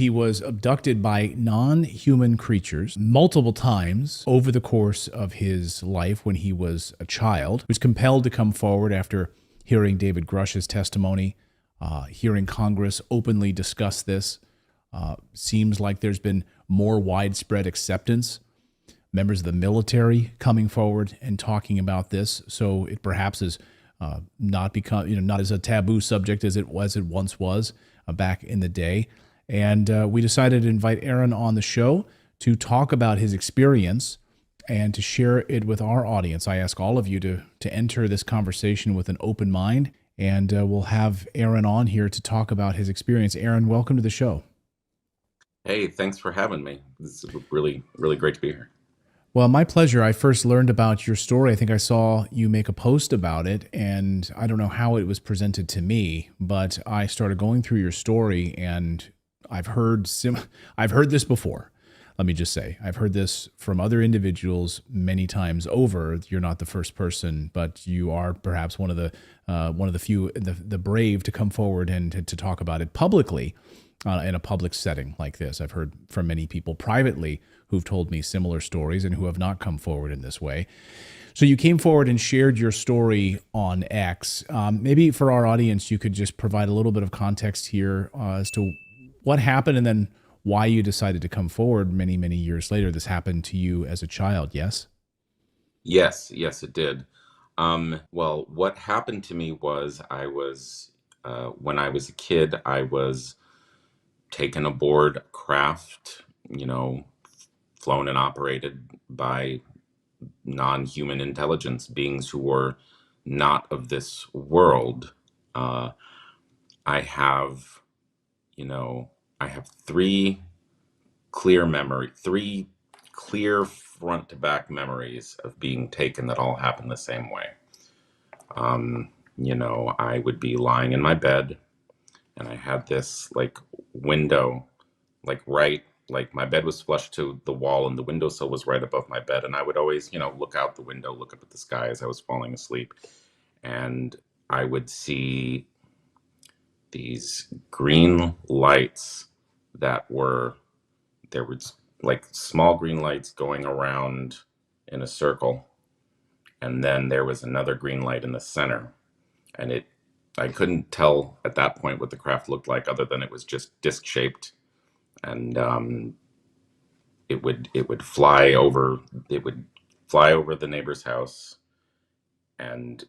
He was abducted by non human creatures multiple times over the course of his life when he was a child. He was compelled to come forward after hearing David Grush's testimony, hearing Congress openly discuss this. Seems like there's been more widespread acceptance. Members of the military coming forward and talking about this, so it perhaps is not become not as a taboo subject as it once was back in the day. And we decided to invite Aaron on the show to talk about his experience and to share it with our audience. I ask all of you to enter this conversation with an open mind, and we'll have Aaron on here to talk about his experience. Aaron, welcome to the show. Hey, thanks for having me. This is really, really great to be here. Well, my pleasure. I first learned about your story. I think I saw you make a post about it, and I don't know how it was presented to me, but I started going through your story, and I've heard this before. Let me just say, I've heard this from other individuals many times over. You're not the first person, but you are perhaps one of the few, the brave to come forward and to talk about it publicly in a public setting like this. I've heard from many people privately who've told me similar stories and who have not come forward in this way. So you came forward and shared your story on X. Maybe for our audience, you could just provide a little bit of context here as to what happened and then why you decided to come forward many, many years later. This happened to you as a child, yes? Yes, it did. Well, what happened to me was when I was a kid, I was taken aboard craft, you know, flown and operated by non-human intelligence beings who were not of this world. Uh, I have, you know, I have three clear front to back memories of being taken that all happened the same way. I would be lying in my bed and I had this like window, like my bed was flush to the wall and the windowsill was right above my bed. And I would always, look out the window, look up at the sky as I was falling asleep. And I would see these green lights that were there was like small green lights going around in a circle, and then there was another green light in the center. And I couldn't tell at that point what the craft looked like other than it was just disc shaped. And it would fly over the neighbor's house, and